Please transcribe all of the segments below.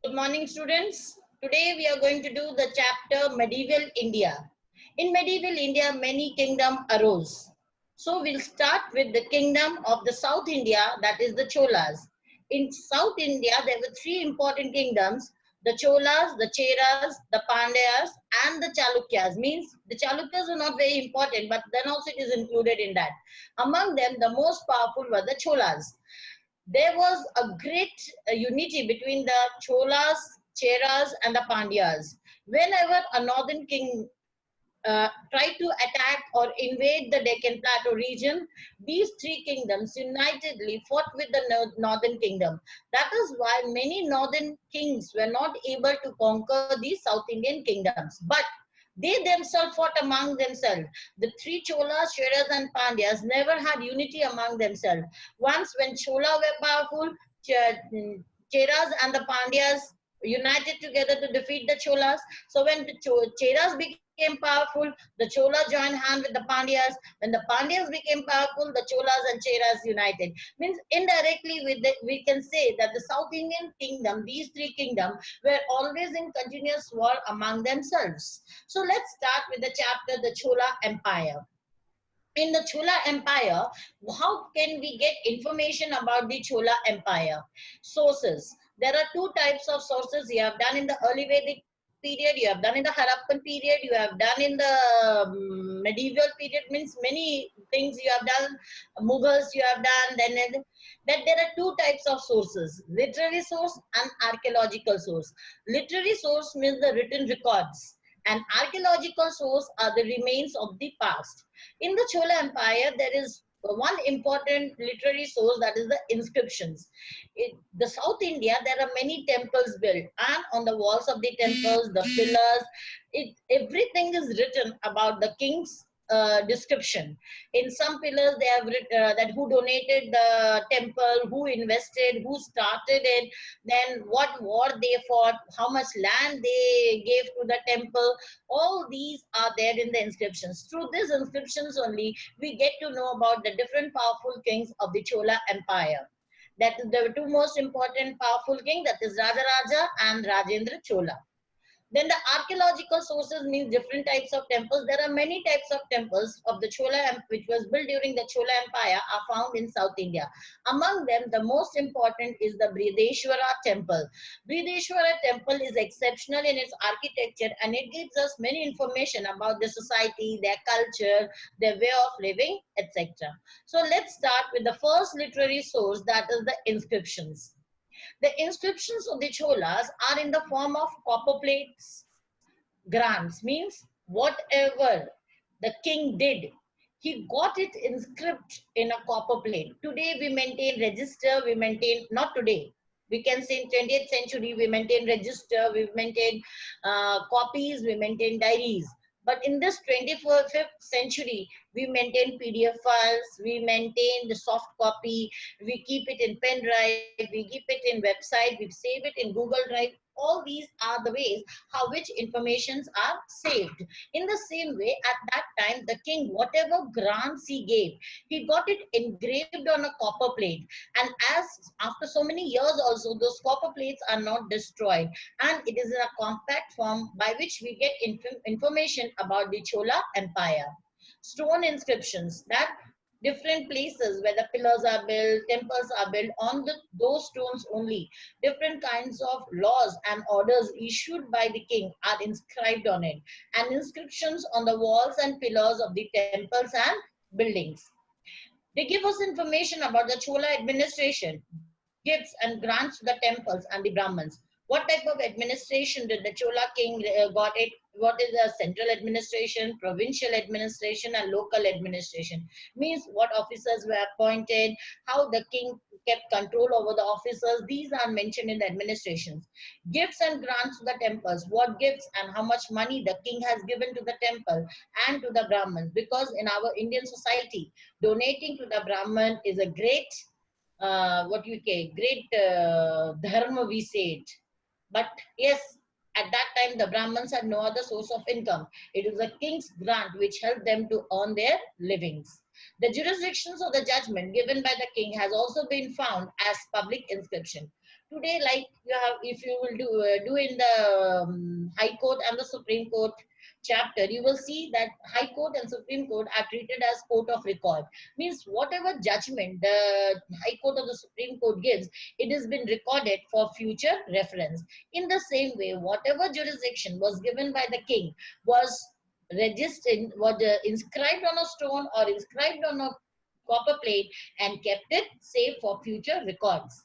Good morning, students. Today we are going to do the chapter Medieval India. In medieval India, many kingdoms arose. So we'll start with the kingdom of the South India, that is the Cholas. In South India, there were three important kingdoms: the Cholas, the Cheras, the Pandyas, and the Chalukyas. Means the Chalukyas are not very important, but then also it is included in that. Among them, the most powerful were the Cholas. There was a great unity between the Cholas, Cheras, and the Pandyas. Whenever a northern king tried to attack or invade the Deccan Plateau region, these three kingdoms unitedly fought with the northern kingdom. That is why many northern kings were not able to conquer these South Indian kingdoms. But they themselves fought among themselves. The three Cholas, Cheras, and Pandyas never had unity among themselves. Once, when Chola were powerful, Cheras and the Pandyas united together to defeat the Cholas. So when the Cheras became powerful, the Cholas joined hand with the Pandyas. When the Pandyas became powerful, the Cholas and Cheras united. Means indirectly, we can say that the South Indian kingdom, these three kingdoms, were always in continuous war among themselves. So let's start with the chapter, the Chola Empire. In the Chola Empire, how can we get information about the Chola Empire? Sources. There are two types of sources you have done in the early Vedic period, you have done in the Harappan period, you have done in the medieval period, means many things you have done, Mughals you have done, that there are two types of sources, literary source and archaeological source. Literary source means the written records, and archaeological source are the remains of the past. In the Chola Empire, there is one important literary source, that is the inscriptions. In the South India, there are many temples built, and on the walls of the temples, the pillars, everything is written about the king's description. In some pillars, they have written that who donated the temple, who invested, who started it, then what war they fought, how much land they gave to the temple. All these are there in the inscriptions. Through these inscriptions only, we get to know about the different powerful kings of the Chola Empire. That is the two most important powerful king, that is Rajaraja and Rajendra Chola. Then the archaeological sources means different types of temples. There are many types of temples of the which was built during the Chola Empire, are found in South India. Among them, the most important is the Brideshwara temple. Brideshwara temple is exceptional in its architecture, and it gives us many information about the society, their culture, their way of living, etc. So let's start with the first literary source, that is the inscriptions. The inscriptions of the Cholas are in the form of copper plates. Grants means whatever the king did, he got it inscribed in a copper plate. Today we maintain register, we maintain, not today, we can say in 20th century we maintain register, we maintain copies, we maintain diaries. But in this 25th century, we maintain PDF files, we maintain the soft copy, we keep it in pen drive, we keep it in website, we save it in Google Drive. All these are the ways how which informations are saved. In the same way, at that time, the king, whatever grants he gave, he got it engraved on a copper plate. And as after so many years also, those copper plates are not destroyed, and it is in a compact form by which we get information about the Chola Empire. Stone inscriptions, that different places where the pillars are built, temples are built, on those stones only, different kinds of laws and orders issued by the king are inscribed on it, and inscriptions on the walls and pillars of the temples and buildings. They give us information about the Chola administration, gifts and grants to the temples and the Brahmins. What type of administration did the Chola king got it? What is the central administration, provincial administration, and local administration? Means what officers were appointed, how the king kept control over the officers. These are mentioned in the administrations. Gifts and grants to the temples. What gifts and how much money the king has given to the temple and to the Brahmins. Because in our Indian society, donating to the Brahman is a great, what you say, great dharma, we say it. But yes, at that time the Brahmins had no other source of income. It was the king's grant which helped them to earn their livings. The jurisdictions of the judgment given by the king has also been found as public inscription. Today, like you have, if you will do in the High Court and the Supreme Court chapter, you will see that High Court and Supreme Court are treated as court of record. Means whatever judgment the High Court or the Supreme Court gives, it has been recorded for future reference. In the same way, whatever jurisdiction was given by the king was registered, was inscribed on a stone or inscribed on a copper plate and kept it safe for future records.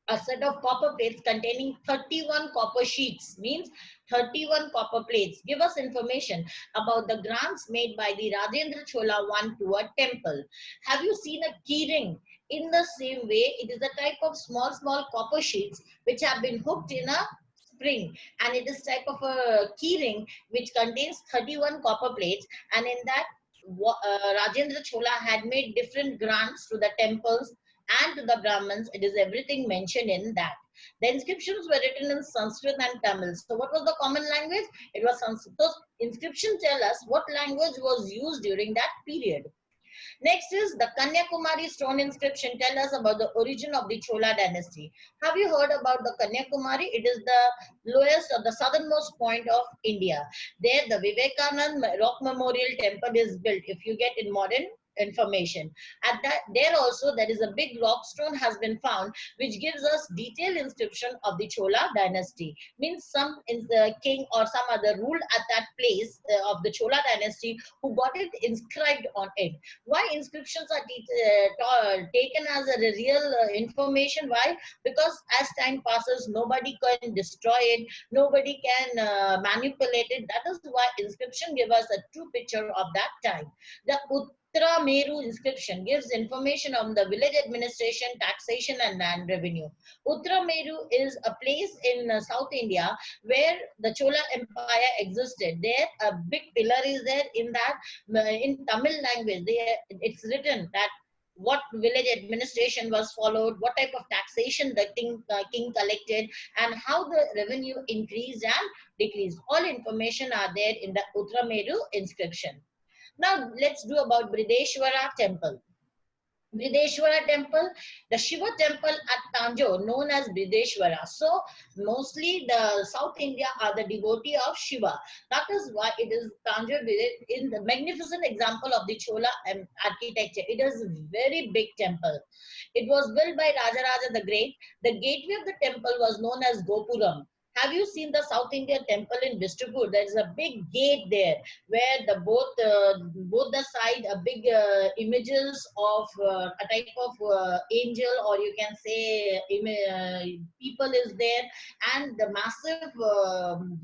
A set of copper plates containing 31 copper sheets, means 31 copper plates, give us information about the grants made by the Rajendra Chola I to a temple. Have you seen a key ring? In the same way, it is a type of small copper sheets which have been hooked in a spring, and it is type of a key ring which contains 31 copper plates, and in that Rajendra Chola had made different grants to the temples and to the Brahmins. It is everything mentioned in that. The inscriptions were written in Sanskrit and Tamil. So, what was the common language? It was Sanskrit. Those inscriptions tell us what language was used during that period. Next is the Kanyakumari stone inscription. Tell us about the origin of the Chola dynasty. Have you heard about the Kanyakumari? It is the lowest or the southernmost point of India. There, the Vivekanand Rock Memorial Temple is built. If you get in modern information, at that there also there is a big rock stone has been found which gives us detailed inscription of the Chola dynasty. Means some in the king or some other ruled at that place of the Chola dynasty who got it inscribed on it. Why inscriptions are taken as a real information? Why? Because as time passes, nobody can destroy it, nobody can manipulate it. That is why inscription give us a true picture of that time. The Uttara Meru inscription gives information on the village administration, taxation, and land revenue. Uttara Meru is a place in South India where the Chola Empire existed. There, a big pillar is there. In that, in Tamil language, it's written that what village administration was followed, what type of taxation the king collected, and how the revenue increased and decreased. All information are there in the Uttarameru inscription. Now let's do about Brideshwara temple. Brideshwara temple, the Shiva temple at Tanjore, known as Brideshwara. So, mostly the South India are the devotee of Shiva. That is why it is Tanjore in the magnificent example of the Chola architecture. It is a very big temple. It was built by Rajaraja the Great. The gateway of the temple was known as Gopuram. Have you seen the South Indian temple in Bistupur? There is a big gate there where the both the side big images of a type of angel, or you can say people is there, and the massive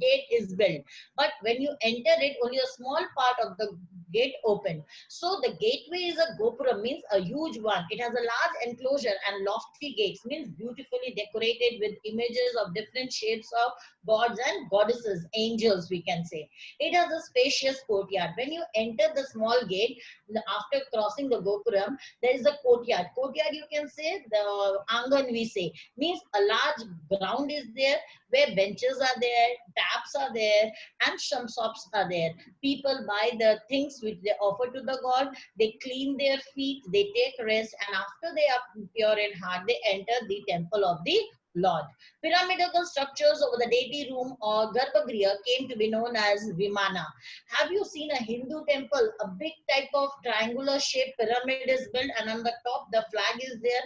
gate is built. But when you enter it, only a small part of the gate open. So the gateway is a gopura, means a huge one. It has a large enclosure and lofty gates, means beautifully decorated with images of different shapes of gods and goddesses, angels, we can say. It has a spacious courtyard. When you enter the small gate, after crossing the Gopuram, there is a courtyard. Courtyard, you can say, the Angan we say, means a large ground is there where benches are there, taps are there, and some shops are there. People buy the things which they offer to the god, they clean their feet, they take rest, and after they are pure in heart, they enter the temple of the Lord. Pyramidal structures over the deity room or Garbhagriha came to be known as Vimana. Have you seen a Hindu temple? A big type of triangular shaped pyramid is built, and on the top the flag is there.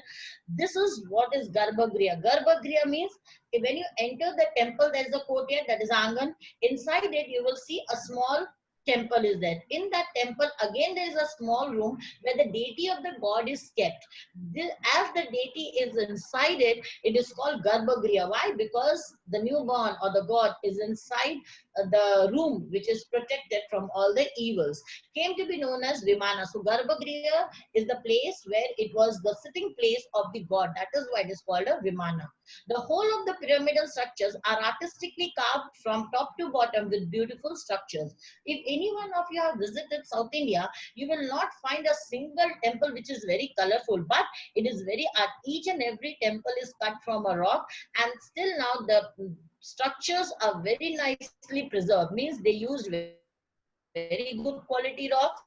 This is what is Garbhagriha. Garbhagriha means when you enter the temple, there is a courtyard, that is Angan. Inside it, you will see a small temple is there. In that temple, again, there is a small room where the deity of the god is kept. As the deity is inside it, it is called Garbhagriha. Why? Because the newborn or the god is inside the room which is protected from all the evils. Came to be known as Vimana. So Garbhagriha is the place where it was the sitting place of the god. That is why it is called a Vimana. The whole of the pyramidal structures are artistically carved from top to bottom with beautiful structures. If any one of you have visited South India, you will not find a single temple which is very colorful, but it is very art. Each and every temple is cut from a rock, and still now the structures are very nicely preserved, means they used very good quality rocks.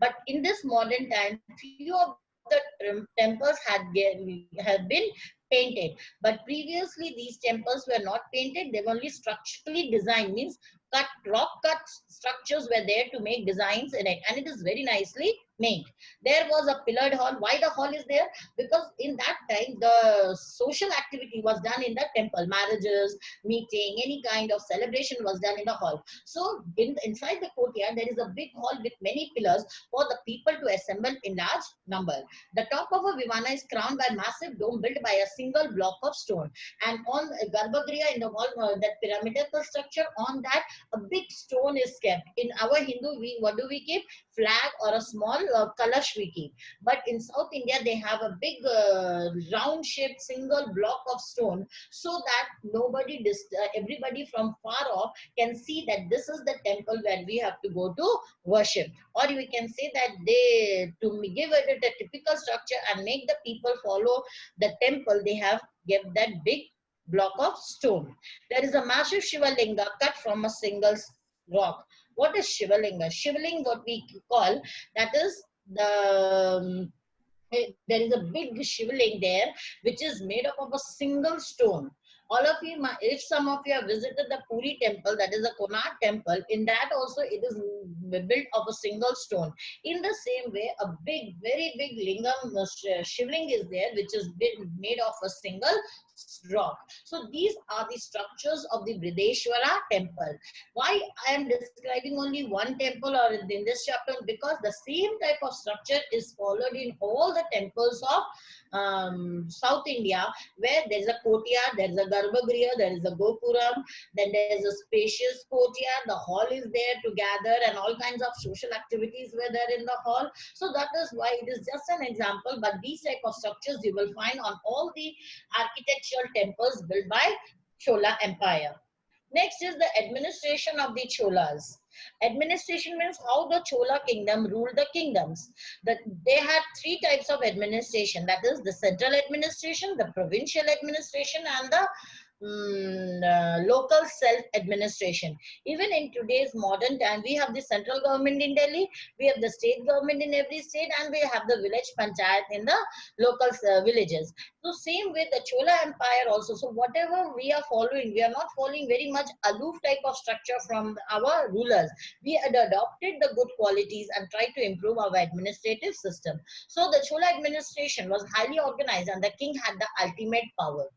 But in this modern time, few of the temples have been preserved painted. But previously, these temples were not painted, they were only structurally designed, means cut rock cut structures were there to make designs in it, and it is very nicely made. There was a pillared hall. Why the hall is there? Because in that time the social activity was done in the temple, marriages, meeting, any kind of celebration was done in the hall. So inside the courtyard there is a big hall with many pillars for the people to assemble in large number. The top of a vivana is crowned by massive dome built by a single block of stone, and on garbhagriha in the wall, that pyramidal structure, on that a big stone is kept. In our Hindu, we what do we keep? Flag or a small kalash we keep. But in South India, they have a big round shaped single block of stone, so that everybody from far off can see that this is the temple where we have to go to worship. Or we can say that they, to give it a typical structure and make the people follow the temple, they have given that big block of stone. There is a massive Shiva Linga cut from a single rock. What is Shiva Linga? Shivaling, what we call, that is there is a big shivling there which is made up of a single stone. All of you, if some of you have visited the Puri temple, that is a Konark temple, in that also it is built of a single stone. In the same way, a big, very big lingam, shivling is there, which is made of a single rock. So these are the structures of the Brideshwara temple. Why I am describing only one temple or in this chapter? Because the same type of structure is followed in all the temples of South India, where there is a courtyard, there is a garbhagriha, there is a gopuram, then there is a spacious courtyard, the hall is there to gather, and all kinds of social activities were there in the hall. So that is why it is just an example, but these type of structures you will find on all the architectural temples built by Chola Empire. Next is the administration of the Cholas. Administration means how the Chola kingdom ruled the kingdoms. That they had three types of administration. That is the central administration, the provincial administration, and the local self-administration. Even in today's modern time, we have the central government in Delhi, we have the state government in every state, and we have the village panchayat in the local villages. So same with the Chola Empire also. So whatever we are following, we are not following very much aloof type of structure from our rulers. We had adopted the good qualities and tried to improve our administrative system. So the Chola administration was highly organized and the king had the ultimate power.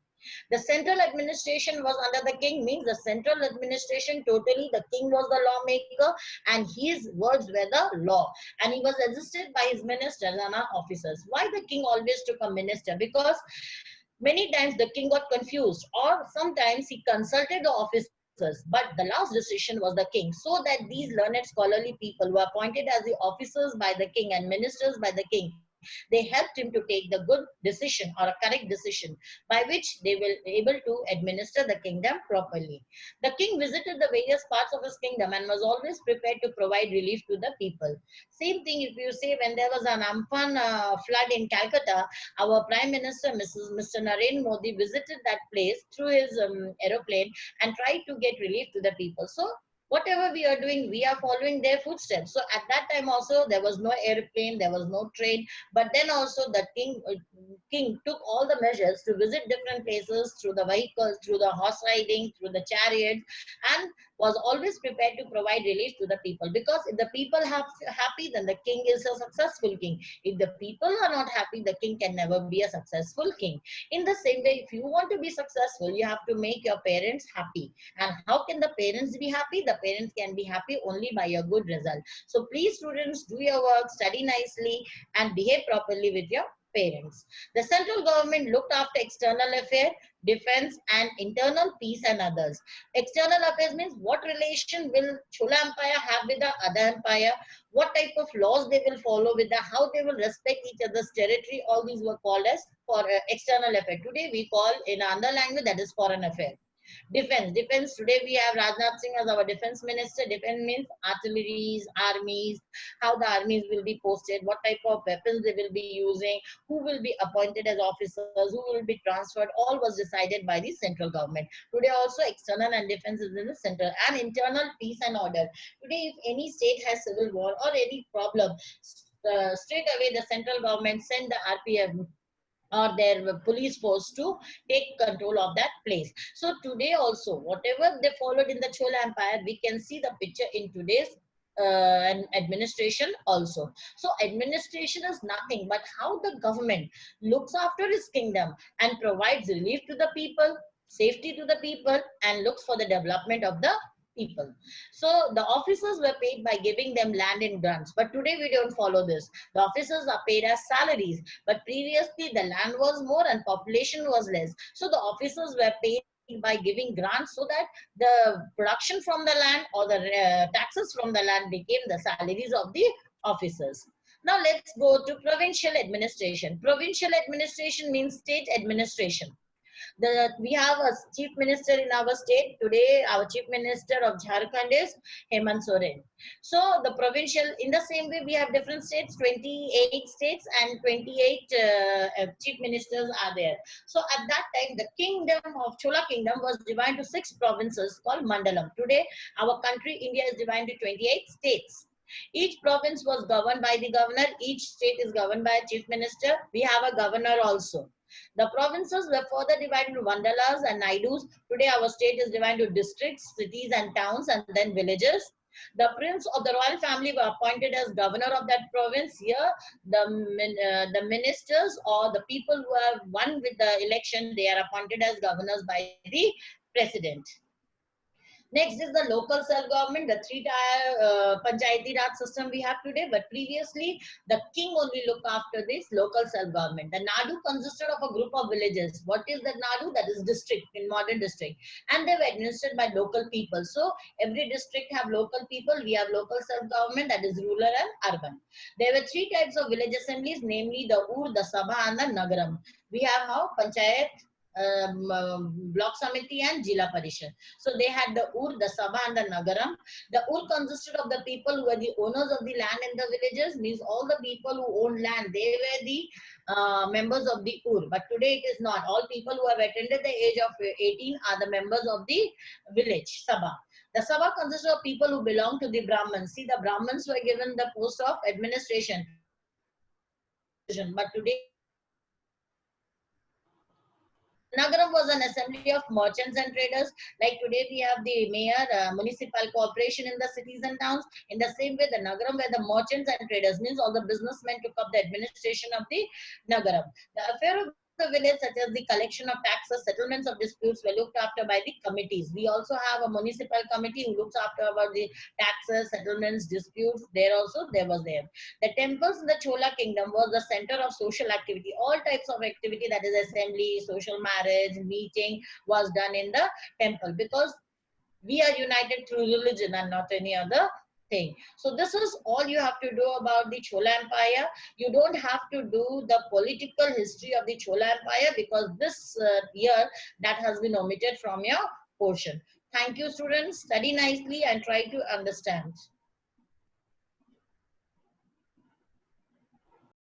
The central administration was under the king, means the central administration totally, the king was the lawmaker and his words were the law. And he was assisted by his ministers and officers. Why the king always took a minister? Because many times the king got confused, or sometimes he consulted the officers, but the last decision was the king. So that these learned scholarly people were appointed as the officers by the king and ministers by the king, they helped him to take the good decision or a correct decision by which they will able to administer the kingdom properly. The king visited the various parts of his kingdom and was always prepared to provide relief to the people. Same thing if you say when there was an Amphan flood in Calcutta, our Prime Minister, Mr. Narendra Modi, visited that place through his aeroplane and tried to get relief to the people. So whatever we are doing, we are following their footsteps. So at that time also, there was no airplane, there was no train, but then also the king took all the measures to visit different places through the vehicles, through the horse riding, through the chariots, and was always prepared to provide relief to the people. Because if the people are happy, then the king is a successful king. If the people are not happy, the king can never be a successful king. In the same way, if you want to be successful, you have to make your parents happy. And how can the parents be happy? The parents can be happy only by a good result. So please, students, do your work, study nicely, and behave properly with your parents. The central government looked after external affairs, defense, and internal peace and others. External affairs means what relation will Chola Empire have with the other empire, what type of laws they will follow with the, how they will respect each other's territory. All these were called as for external affair. Today we call in another language that is foreign affair. Defense. Today we have Rajnath Singh as our defense minister. Defense means artilleries, armies, how the armies will be posted, what type of weapons they will be using, who will be appointed as officers, who will be transferred. All was decided by the central government. Today also external and defense is in the center, and internal peace and order. Today if any state has civil war or any problem, straight away the central government send the RPF, or their police force to take control of that place. So today also, whatever they followed in the Chola Empire, we can see the picture in today's and administration also. So administration is nothing but how the government looks after his kingdom and provides relief to the people, safety to the people, and looks for the development of the people. So the officers were paid by giving them land in grants, but today we don't follow this. The officers are paid as salaries, but previously the land was more and population was less. So the officers were paid by giving grants so that the production from the land or the taxes from the land became the salaries of the officers. Now let's go to provincial administration. Provincial administration means state administration. We have a chief minister in our state today. Our chief minister of Jharkhand is Hemant Soren. So the provincial, in the same way, we have different states, 28 states and 28 chief ministers are there. So at that time, the kingdom of Chola kingdom was divided to 6 provinces called Mandalam. Today, our country India is divided into 28 states. Each province was governed by the governor. Each state is governed by a chief minister. We have a governor also. The provinces were further divided into mandalas and naidus. Today, our state is divided into districts, cities, and towns, and then villages. The prince of the royal family were appointed as governor of that province. Here, the ministers or the people who have won with the election, they are appointed as governors by the president. Next is the local self-government, the three-tier panchayati raj system we have today. But previously, the king only looked after this local self-government. The Nadu consisted of a group of villages. What is the Nadu? That is district in modern district, and they were administered by local people. So every district have local people. We have local self-government, that is rural and urban. There were three types of village assemblies, namely the Ur, the Sabha, and the Nagaram. We have how panchayat, block samiti, and Jila Parishad. So they had the Ur, the Sabha, and the Nagaram. The Ur consisted of the people who were the owners of the land in the villages, means all the people who owned land, they were the members of the Ur. But today it is not. All people who have attained the age of 18 are the members of the village, Sabha. The Sabha consists of people who belong to the Brahmins. See, the Brahmins were given the post of administration. Previously it was constitution, but today it is administration. The Nagaram was an assembly of merchants and traders. Like today, we have the mayor, municipal corporation in the cities and towns. In the same way, the Nagaram were the merchants and traders, means all the businessmen took up the administration of the Nagaram. The affair of the village, such as the collection of taxes, settlements of disputes, were looked after by the committees. We also have a municipal committee who looks after about the taxes, settlements, disputes. There was there. The temples in the Chola kingdom was the center of social activity. All types of activity, that is assembly, social marriage, meeting, was done in the temple, because we are united through religion and not any other thing. So this is all you have to do about the Chola Empire. You don't have to do the political history of the Chola Empire, because this year that has been omitted from your portion. Thank you, students. Study nicely and try to understand.